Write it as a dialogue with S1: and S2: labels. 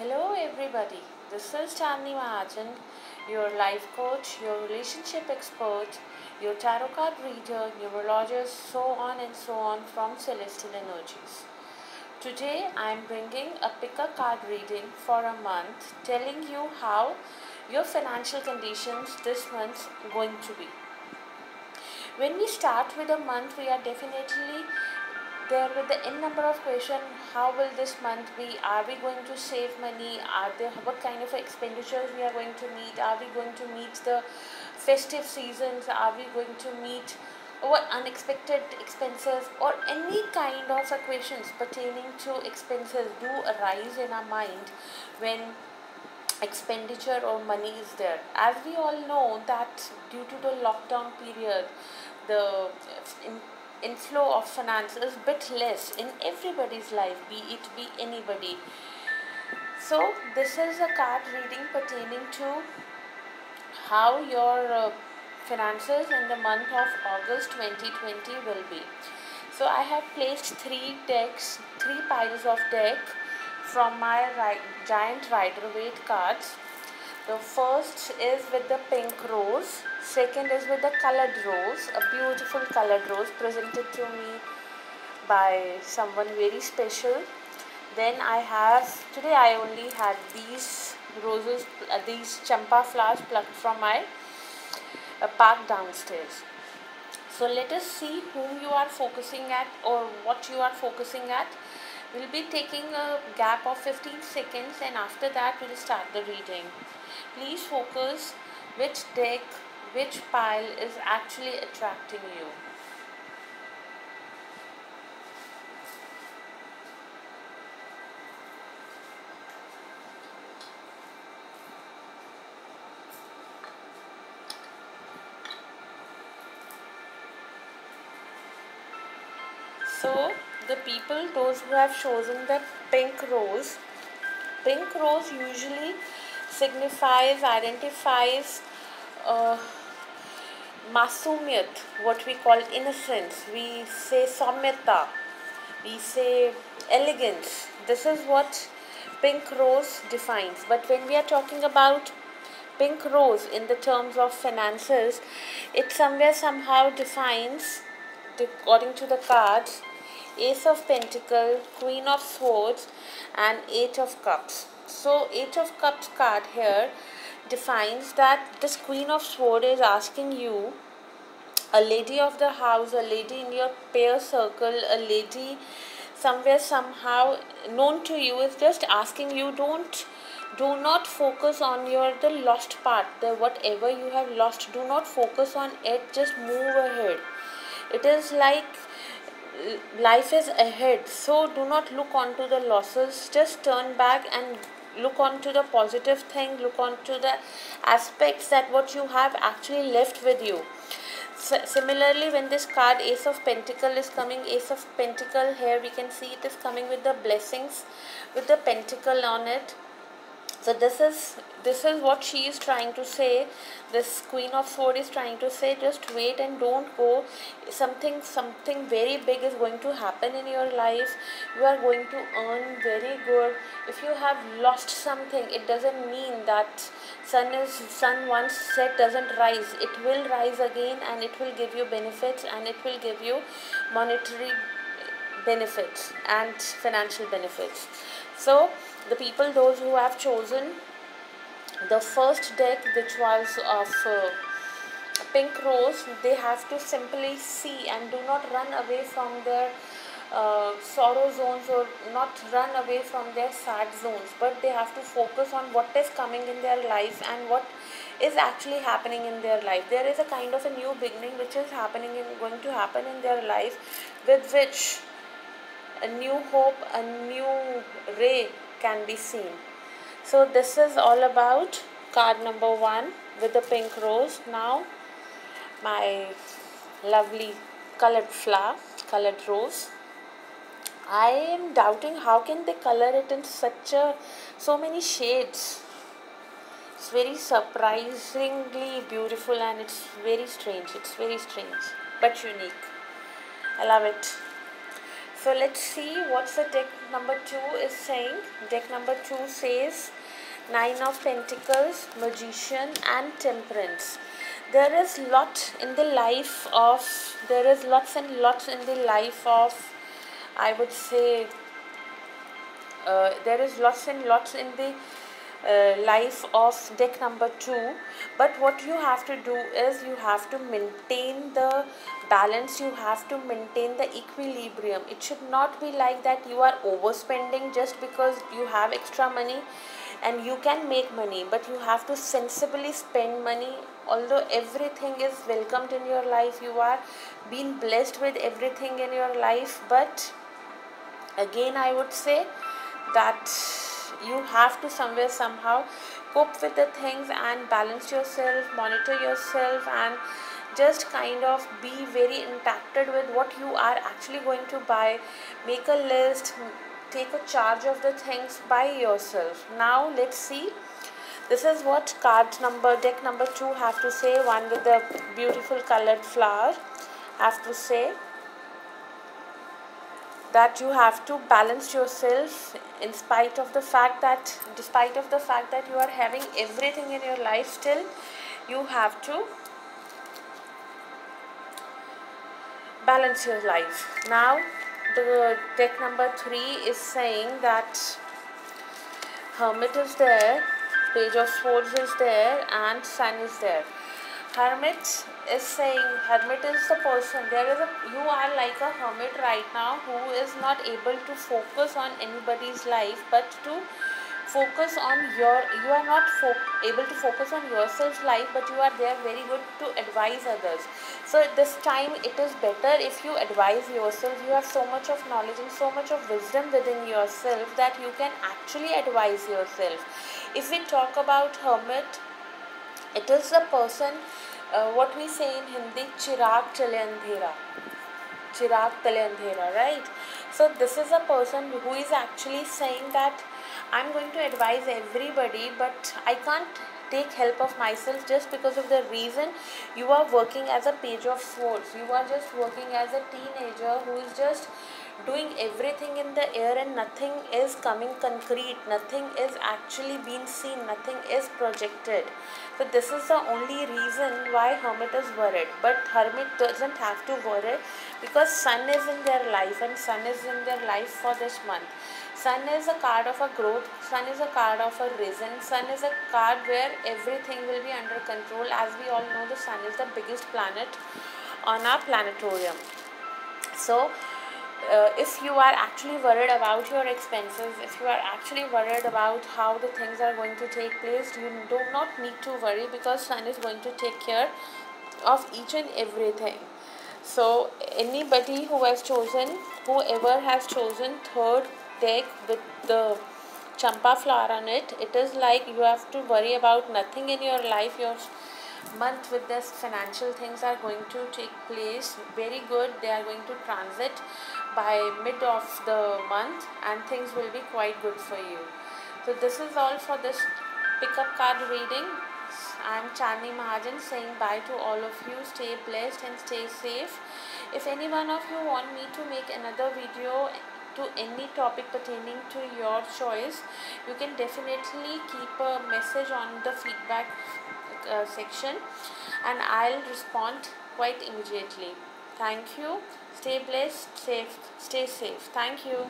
S1: Hello everybody, this is Chandni Mahajan, your life coach, your relationship expert, your tarot card reader, numerologist, so on and so on from Celestial Energies. Today I am bringing a pick-a card reading for a month, telling you how your financial conditions this month are going to be. When we start with a month, we are definitely there with the n number of questions. How will this month be? Are we going to save money? Are there what kind of expenditures we are going to meet? Are we going to meet the festive seasons? Are we going to meet what unexpected expenses or any kind of questions pertaining to expenses do arise in our mind when expenditure or money is there. As we all know that due to the lockdown period, the inflow of finance is bit less in everybody's life, be it be anybody. So this is a card reading pertaining to how your finances in the month of August 2020 will be. So I have placed three piles of deck from my giant Rider-Waite cards. The first is with the pink rose, second is with the colored rose, a beautiful colored rose presented to me by someone very special. Then today I only had these roses, these champa flowers plucked from my park downstairs. So let us see whom you are focusing at or what you are focusing at. We'll be taking a gap of 15 seconds and after that we'll start the reading. Please focus which deck, which pile is actually attracting you. So the people, those who have chosen the pink rose usually identifies masumiyat, what we call innocence. We say samyata, we say elegance. This is what pink rose defines. But when we are talking about pink rose in the terms of finances, it somehow defines, according to the cards, Ace of Pentacles, Queen of Swords and Eight of Cups. So Eight of Cups card here defines that this Queen of Swords is asking you, a lady of the house, a lady in your peer circle, a lady somehow known to you, is just asking you, do not focus on the lost part, the whatever you have lost. Do not focus on it, just move ahead. It is like life is ahead, so do not look onto the losses. Just turn back and look onto the positive thing, look onto the aspects that what you have actually left with you. Similarly, when this card Ace of Pentacle is coming, Ace of Pentacle here we can see it is coming with the blessings, with the pentacle on it. So this is what she is trying to say. This Queen of Swords is trying to say, just wait and don't go. Something very big is going to happen in your life. You are going to earn very good. If you have lost something, it doesn't mean that sun once set doesn't rise. It will rise again and it will give you benefits and it will give you monetary benefits and financial benefits. So the people, those who have chosen the first deck, which was of pink rose, they have to simply see and do not run away from their sorrow zones or not run away from their sad zones, but they have to focus on what is coming in their life and what is actually happening in their life. There is a kind of a new beginning which is going to happen in their life, with which a new hope, a new ray can be seen. So this is all about card number 1 with the pink rose. Now my lovely colored flower, colored rose. I am doubting how can they color it in so many shades. It's very surprisingly beautiful and it's very strange. It's very strange but unique. I love it. So let's see what's the deck number 2 is saying. Deck number 2 says Nine of Pentacles, Magician and Temperance. There is lots in the life of, there is lots and lots in the life of, I would say, there is lots and lots in the life of deck number 2, but what you have to do is you have to maintain the balance, you have to maintain the equilibrium. It should not be like that you are overspending just because you have extra money and you can make money, but you have to sensibly spend money. Although everything is welcomed in your life, you are being blessed with everything in your life, but again I would say that you have to somewhere somehow cope with the things and balance yourself, monitor yourself, and just kind of be very impacted with what you are actually going to buy. Make a list, take a charge of the things by yourself. Now let's see, this is what deck number 2 have to say. One with the beautiful colored flower have to say that you have to balance yourself in spite of the fact that, despite of the fact that you are having everything in your life, still you have to balance your life. Now the deck number 3 is saying that Hermit is there, Page of Swords is there, and Sun is there. Hermit is saying, Hermit is the person, you are like a hermit right now who is not able to focus on anybody's life, but to focus on you are not able to focus on yourself's life, but you are there very good to advise others. So this time it is better if you advise yourself. You have so much of knowledge and so much of wisdom within yourself that you can actually advise yourself. If we talk about hermit, it is a person, what we say in Hindi, chirag chale andhera. Chirag tale andhera, right? So this is a person who is actually saying that I'm going to advise everybody, but I can't take help of myself just because of the reason you are working as a Page of Swords. You are just working as a teenager who is just doing everything in the air and nothing is coming concrete, nothing is actually being seen, nothing is projected. So this is the only reason why hermit is worried. But hermit doesn't have to worry because sun is in their life, and sun is in their life for this month. Sun is a card of a growth, sun is a card of a risen, sun is a card where everything will be under control. As we all know, the sun is the biggest planet on our planetarium. So if you are actually worried about your expenses, if you are actually worried about how the things are going to take place, you do not need to worry because sun is going to take care of each and everything. So anybody who has chosen, whoever has chosen third deck with the champa flower on it, it is like you have to worry about nothing in your life. Your month with this financial things are going to take place very good. They are going to transit by mid of the month and things will be quite good for you. So this is all for this pickup card reading. I am Chandni Mahajan saying bye to all of you. Stay blessed and stay safe. If any one of you want me to make another video to any topic pertaining to your choice, you can definitely keep a message on the feedback section and I'll respond quite immediately. Thank you. Stay blessed, stay safe. Thank you.